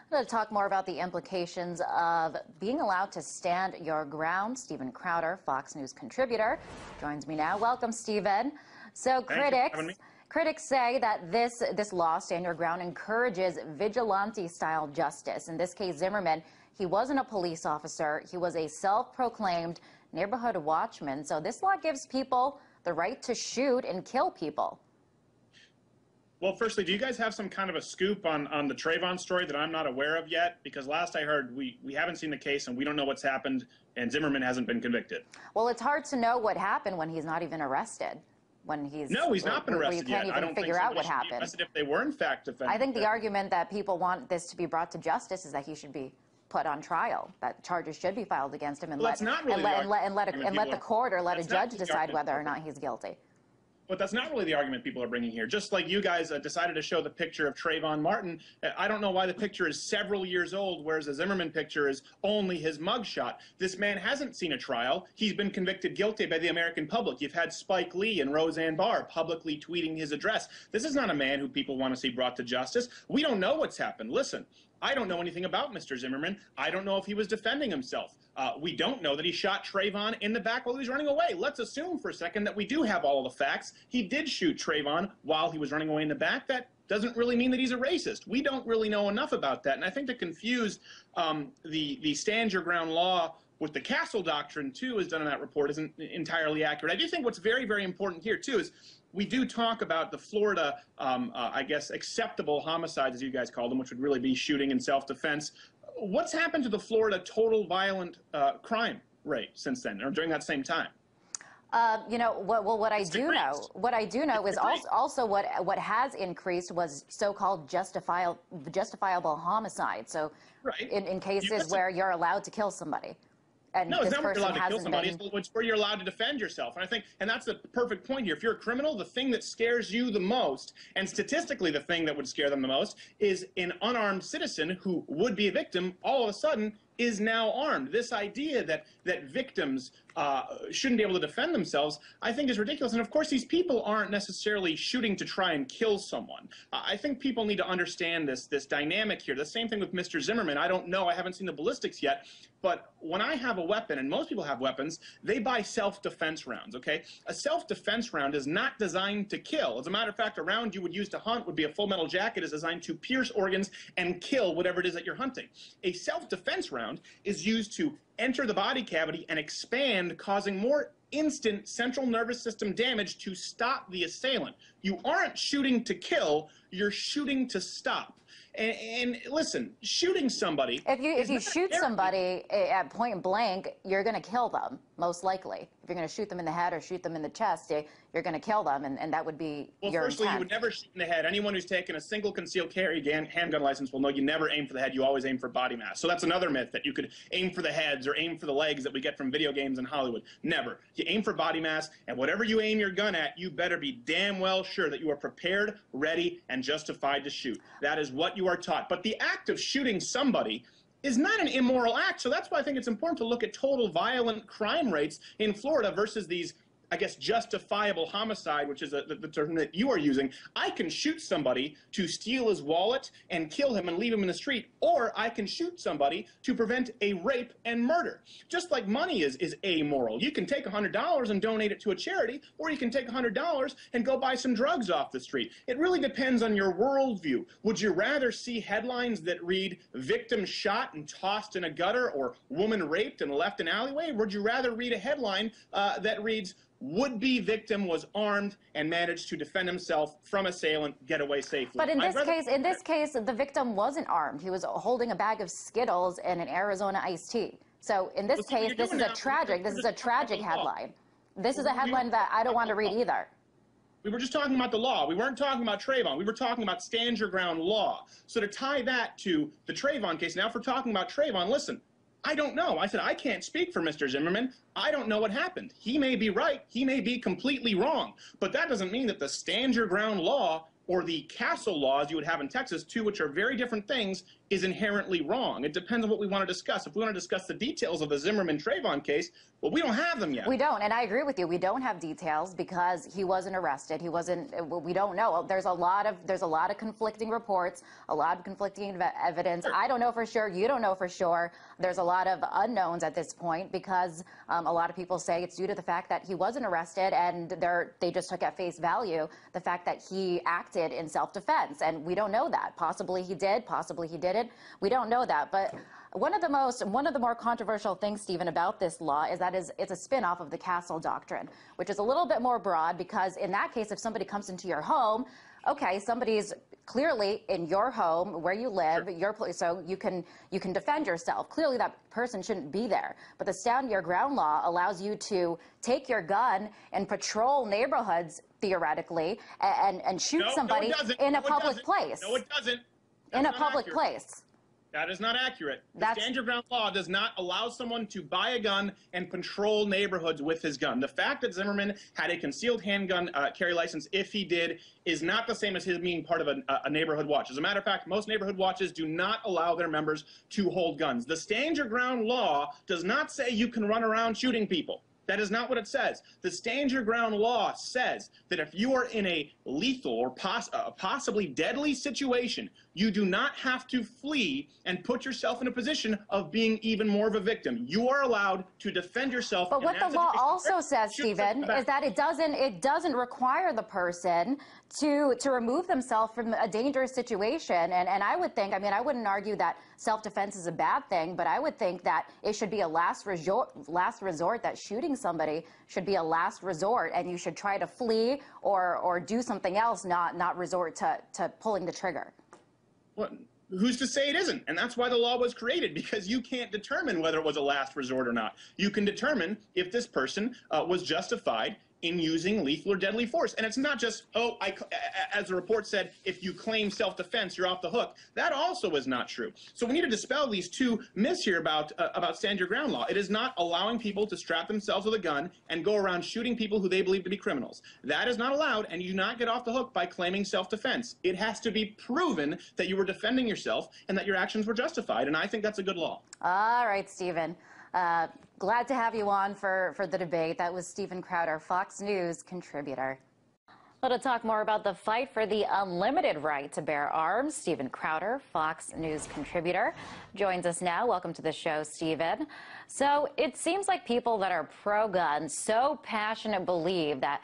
I'm going to talk more about the implications of being allowed to stand your ground. Steven Crowder, Fox News contributor, joins me now. Welcome, Steven. So critics say that this law, Stand Your Ground, encourages vigilante-style justice. In this case, Zimmerman, he wasn't a police officer. He was a self-proclaimed neighborhood watchman. So this law gives people the right to shoot and kill people. Well, firstly, do you guys have some kind of a scoop on the Trayvon story that I'm not aware of yet? Because last I heard, we haven't seen the case and we don't know what's happened, and Zimmerman hasn't been convicted. Well, it's hard to know what happened when he's not even arrested. No, he's not been arrested yet. You can't even figure out what happened. If they were in fact defending. I think the argument that people want this to be brought to justice is that he should be put on trial, that charges should be filed against him, and let the court or let a judge decide whether or not he's guilty. But that's not really the argument people are bringing here. Just like you guys decided to show the picture of Trayvon Martin, I don't know why the picture is several years old, whereas the Zimmerman picture is only his mugshot. This man hasn't seen a trial. He's been convicted guilty by the American public. You've had Spike Lee and Roseanne Barr publicly tweeting his address. This is not a man who people want to see brought to justice. We don't know what's happened. Listen, I don't know anything about Mr. Zimmerman. I don't know if he was defending himself. We don't know that he shot Trayvon in the back while he was running away. Let's assume for a second that we do have all of the facts. He did shoot Trayvon while he was running away in the back. That doesn't really mean that he's a racist. We don't really know enough about that. And I think to confuse the stand your ground law with the Castle Doctrine, too, as done in that report, isn't entirely accurate. I do think what's very, very important here, too, is we do talk about the Florida, I guess, acceptable homicides, as you guys call them, which would really be shooting in self-defense. What's happened to the Florida total violent crime rate since then, or during that same time? You know, what I do know is also what has increased was so-called justifiable homicide. So, in cases where you're allowed to kill somebody. And no, it's not where you're allowed to kill somebody. It's where you're allowed to defend yourself. And I think, and that's the perfect point here. If you're a criminal, the thing that scares you the most, and statistically the thing that would scare them the most, is an unarmed citizen who would be a victim all of a sudden is now armed. This idea that victims shouldn't be able to defend themselves, I think is ridiculous. And of course, these people aren't necessarily shooting to try and kill someone. I think people need to understand this dynamic here. The same thing with Mr. Zimmerman. I don't know. I haven't seen the ballistics yet. But when I have a weapon, and most people have weapons, they buy self-defense rounds, okay? A self-defense round is not designed to kill. As a matter of fact, a round you would use to hunt would be a Full Metal Jacket, is designed to pierce organs and kill whatever it is that you're hunting. A self-defense round is used to enter the body cavity and expand, causing more instant central nervous system damage to stop the assailant. You aren't shooting to kill, you're shooting to stop. And listen, shooting somebody... If you shoot somebody at point blank, you're going to kill them, most likely. If you're going to shoot them in the head or shoot them in the chest, you're going to kill them, and that would be your firstly, intent. You would never shoot in the head. Anyone who's taken a single concealed carry handgun license will know you never aim for the head. You always aim for body mass. So that's another myth, that you could aim for the heads or aim for the legs that we get from video games in Hollywood. Never. You aim for body mass, and whatever you aim your gun at, you better be damn well sure that you are prepared, ready, and justified to shoot. That is what you are taught. But the act of shooting somebody is not an immoral act. So that's why I think it's important to look at total violent crime rates in Florida versus these, I guess, justifiable homicide, which is the term that you are using. I can shoot somebody to steal his wallet and kill him and leave him in the street, or I can shoot somebody to prevent a rape and murder. Just like money is amoral. You can take $100 and donate it to a charity, or you can take $100 and go buy some drugs off the street. It really depends on your worldview. Would you rather see headlines that read victim shot and tossed in a gutter, or woman raped and left in an alleyway? Or would you rather read a headline that reads would-be victim was armed and managed to defend himself from assailant, get away safely? But in this case, the victim wasn't armed. He was holding a bag of Skittles and an Arizona iced tea. So in this case, this is a tragic headline. This is a headline that I don't want to read either. We were just talking about the law. We weren't talking about Trayvon. We were talking about stand your ground law. So to tie that to the Trayvon case, now if we're talking about Trayvon, listen, I don't know. I said, I can't speak for Mr. Zimmerman. I don't know what happened. He may be right. He may be completely wrong. But that doesn't mean that the stand your ground law or the castle laws you would have in Texas, two which are very different things, is inherently wrong. It depends on what we want to discuss. If we want to discuss the details of the Zimmerman-Trayvon case, well, we don't have them yet. We don't, and I agree with you. We don't have details because he wasn't arrested. He wasn't. We don't know. There's a lot of conflicting reports, a lot of conflicting evidence. Sure. I don't know for sure. You don't know for sure. There's a lot of unknowns at this point because a lot of people say it's due to the fact that he wasn't arrested and they just took at face value the fact that he acted in self-defense, and we don't know that. Possibly he did. Possibly he didn't. We don't know that, but. One of the more controversial things, Stephen, about this law is that it's a spin-off of the Castle Doctrine, which is a little bit more broad because in that case, if somebody comes into your home, okay, somebody's clearly in your home where you live, Sure. so you can defend yourself. Clearly, that person shouldn't be there. But the Stand Your Ground law allows you to take your gun and patrol neighborhoods theoretically and shoot somebody in a public place. No, it doesn't. In a public place. That is not accurate. The Stand Your Ground law does not allow someone to buy a gun and patrol neighborhoods with his gun. The fact that Zimmerman had a concealed handgun carry license, if he did, is not the same as his being part of a neighborhood watch. As a matter of fact, most neighborhood watches do not allow their members to hold guns. The Stand Your Ground law does not say you can run around shooting people. That is not what it says. The Stand Your Ground law says that if you are in a lethal or possibly deadly situation, you do not have to flee and put yourself in a position of being even more of a victim. You are allowed to defend yourself. But what the law also says, Stephen, is that it doesn't require the person to remove themselves from a dangerous situation. And I would think, I mean, I wouldn't argue that self-defense is a bad thing, but I would think that it should be a last resort, that shooting somebody should be a last resort, and you should try to flee or do something else, not resort to pulling the trigger. Well, who's to say it isn't? And that's why the law was created, because you can't determine whether it was a last resort or not. You can determine if this person was justified in using lethal or deadly force. And it's not just, as the report said, if you claim self-defense, you're off the hook. That also is not true. So we need to dispel these two myths here about Stand Your Ground law. It is not allowing people to strap themselves with a gun and go around shooting people who they believe to be criminals. That is not allowed, and you do not get off the hook by claiming self-defense. It has to be proven that you were defending yourself and that your actions were justified, and I think that's a good law. All right, Stephen. Glad to have you on for the debate. That was Stephen Crowder, Fox News contributor. Let's talk more about the fight for the unlimited right to bear arms. Stephen Crowder, Fox News contributor, joins us now. Welcome to the show, Stephen. So it seems like people that are pro-gun so passionately believe that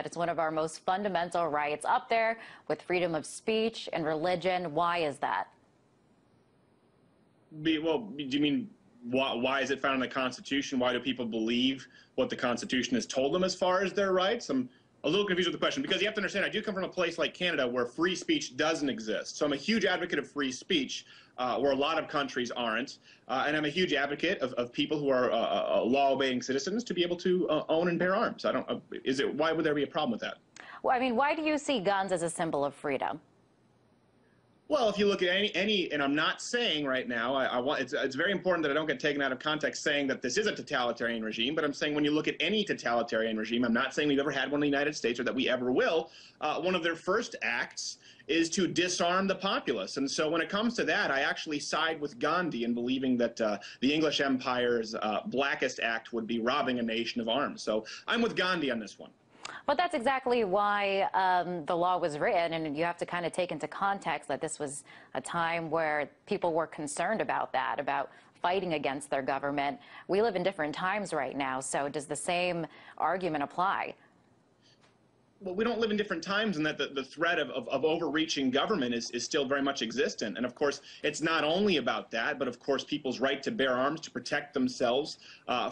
it's one of our most fundamental rights, up there with freedom of speech and religion. Why is that? Well, do you mean why is it found in the Constitution? Why do people believe what the Constitution has told them as far as their rights? I'm a little confused with the question, because you have to understand, I do come from a place like Canada where free speech doesn't exist. So I'm a huge advocate of free speech, where a lot of countries aren't. And I'm a huge advocate of people who are law-obeying citizens to be able to own and bear arms. Why would there be a problem with that? Well, I mean, why do you see guns as a symbol of freedom? Well, if you look at any, and I'm not saying right now, it's very important that I don't get taken out of context saying that this is a totalitarian regime, but I'm saying when you look at any totalitarian regime, I'm not saying we've ever had one in the United States or that we ever will, one of their first acts is to disarm the populace. And so when it comes to that, I actually side with Gandhi in believing that the English Empire's blackest act would be robbing a nation of arms. So I'm with Gandhi on this one. But that's exactly why the law was written, and you have to kind of take into context that this was a time where people were concerned about that, about fighting against their government. We live in different times right now, so does the same argument apply? Well, we don't live in different times, and that the threat of overreaching government is still very much existent. And of course, it's not only about that, but of course, people's right to bear arms to protect themselves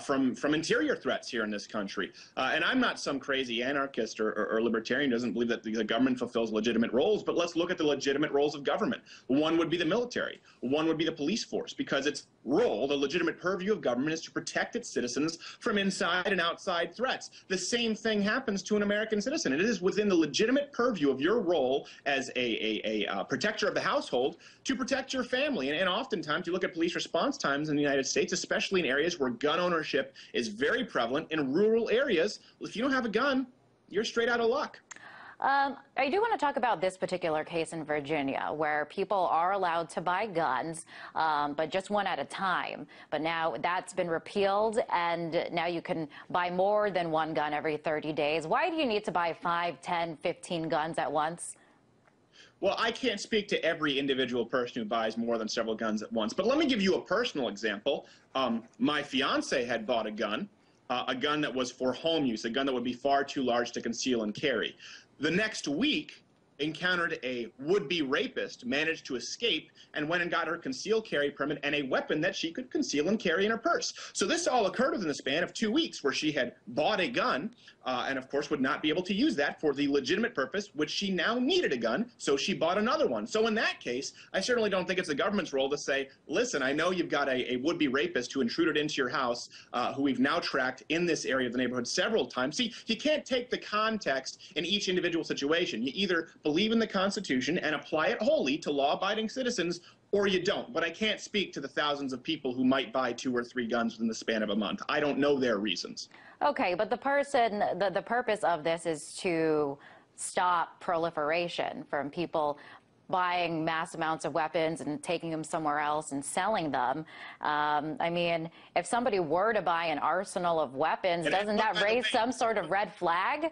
from interior threats here in this country. And I'm not some crazy anarchist or libertarian who doesn't believe that the government fulfills legitimate roles, but let's look at the legitimate roles of government. One would be the military. One would be the police force, because its role, the legitimate purview of government, is to protect its citizens from inside and outside threats. The same thing happens to an American citizen. It is within the legitimate purview of your role as a protector of the household to protect your family. And oftentimes, you look at police response times in the United States, especially in areas where gun ownership is very prevalent, in rural areas, if you don't have a gun, you're straight out of luck. I do want to talk about this particular case in Virginia where people are allowed to buy guns, but just one at a time. But now that's been repealed, and now you can buy more than one gun every 30 days. Why do you need to buy 5, 10, 15 guns at once? Well, I can't speak to every individual person who buys more than several guns at once, but let me give you a personal example. My fiance had bought a gun that was for home use, a gun that would be far too large to conceal and carry. The next week, encountered a would-be rapist, managed to escape, and went and got her concealed carry permit and a weapon that she could conceal and carry in her purse. So this all occurred within the span of 2 weeks, where she had bought a gun and, of course, would not be able to use that for the legitimate purpose, which she now needed a gun, so she bought another one. So in that case, I certainly don't think it's the government's role to say, listen, I know you've got a would-be rapist who intruded into your house, who we've now tracked in this area of the neighborhood several times. See, you can't take the context in each individual situation. You either believe in the Constitution and apply it wholly to law-abiding citizens, or you don't. But I can't speak to the thousands of people who might buy 2 or 3 guns within the span of a month. I don't know their reasons. Okay, but the purpose of this is to stop proliferation from people buying mass amounts of weapons and taking them somewhere else and selling them. I mean, if somebody were to buy an arsenal of weapons, doesn't that raise some sort of red flag?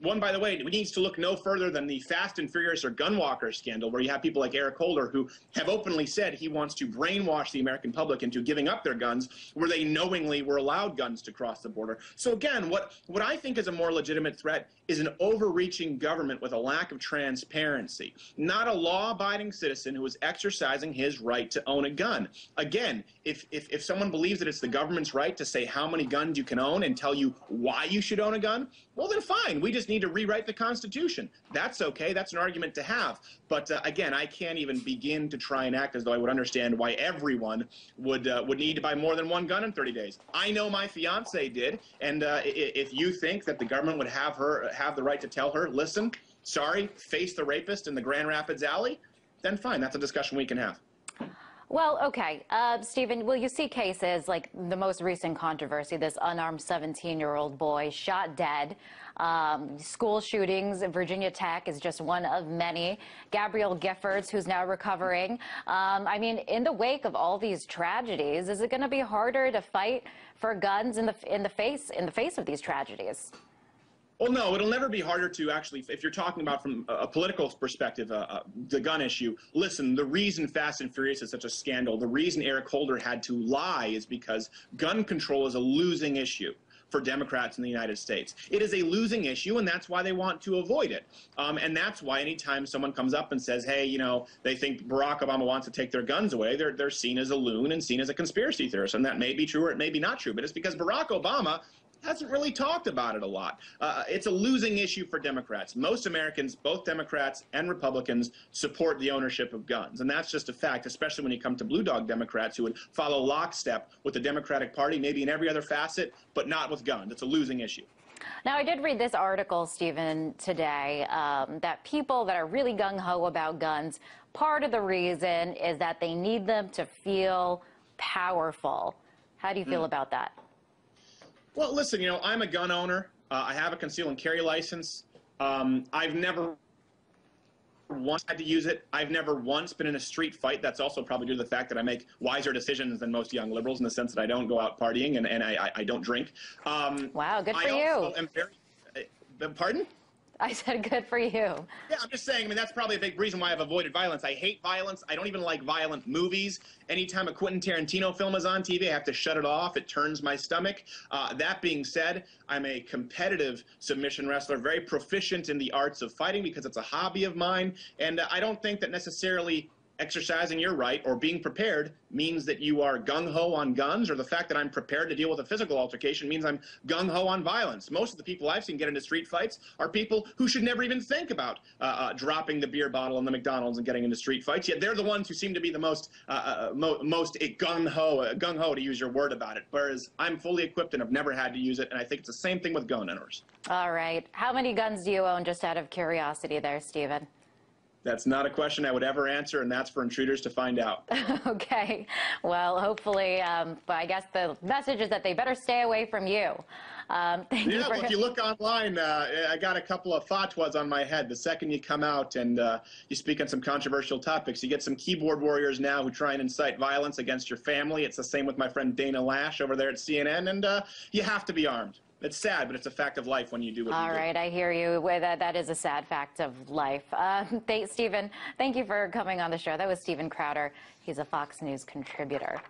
One, by the way, needs to look no further than the Fast and Furious or Gunwalker scandal, where you have people like Eric Holder who have openly said he wants to brainwash the American public into giving up their guns, where they knowingly were allowed guns to cross the border. So again, what I think is a more legitimate threat is an overreaching government with a lack of transparency, not a law-abiding citizen who is exercising his right to own a gun. Again, if someone believes that it's the government's right to say how many guns you can own and tell you why you should own a gun, well, then fine. We just need to rewrite the Constitution. That's okay. That's an argument to have. But again, I can't even begin to try and act as though I would understand why everyone would need to buy more than one gun in 30 days. I know my fiance did, and if you think that the government would have the right to tell her, listen, sorry, face the rapist in the Grand Rapids alley, then fine. That's a discussion we can have. Well, okay. Stephen, will you see cases like the most recent controversy, this unarmed 17-year-old boy shot dead? School shootings at Virginia Tech is just one of many. Gabrielle Giffords, who's now recovering. I mean, in the wake of all these tragedies, is it going to be harder to fight for guns in the face of these tragedies? Well, no, it'll never be harder to actually, if you're talking about from a political perspective, the gun issue. Listen, the reason Fast and Furious is such a scandal, the reason Eric Holder had to lie is because gun control is a losing issue for Democrats in the United States. It is a losing issue, and that's why they want to avoid it. And that's why anytime someone comes up and says, hey, you know, they think Barack Obama wants to take their guns away, they're seen as a loon and seen as a conspiracy theorist. And that may be true or it may be not true, but it's because Barack Obama hasn't really talked about it a lot. It's a losing issue for Democrats. Most Americans, both Democrats and Republicans, support the ownership of guns. And that's just a fact, especially when you come to blue dog Democrats who would follow lockstep with the Democratic Party, maybe in every other facet, but not with guns. It's a losing issue. Now, I did read this article, Stephen, today, that people that are really gung-ho about guns, part of the reason is that they need them to feel powerful. How do you feel about that? Well, listen, you know, I'm a gun owner. I have a conceal and carry license. I've never once had to use it. I've never once been in a street fight. That's also probably due to the fact that I make wiser decisions than most young liberals in the sense that I don't go out partying and I don't drink. Wow, good for you. I also am very, pardon? I said good for you. Yeah, I'm just saying, I mean, that's probably a big reason why I've avoided violence. I hate violence. I don't even like violent movies. Anytime a Quentin Tarantino film is on TV, I have to shut it off. It turns my stomach. That being said, I'm a competitive submission wrestler, very proficient in the arts of fighting because it's a hobby of mine. And I don't think that necessarily exercising your right or being prepared means that you are gung-ho on guns, or the fact that I'm prepared to deal with a physical altercation means I'm gung-ho on violence. Most of the people I've seen get into street fights are people who should never even think about dropping the beer bottle in the McDonald's and getting into street fights, yet they're the ones who seem to be the most gung-ho, to use your word about it, whereas I'm fully equipped and have never had to use it, and I think it's the same thing with gun owners. All right. How many guns do you own, just out of curiosity there, Stephen? That's not a question I would ever answer, and that's for intruders to find out. Okay. Well, hopefully, but I guess the message is that they better stay away from you. Thank you for... Well, if you look online, I got a couple of fatwas on my head. The second you come out and you speak on some controversial topics, you get some keyboard warriors now who try and incite violence against your family. It's the same with my friend Dana Lash over there at CNN, and you have to be armed. It's sad, but it's a fact of life when you do what you do. All right, I hear you. That is a sad fact of life. Stephen, thank you for coming on the show. That was Steven Crowder. He's a Fox News contributor.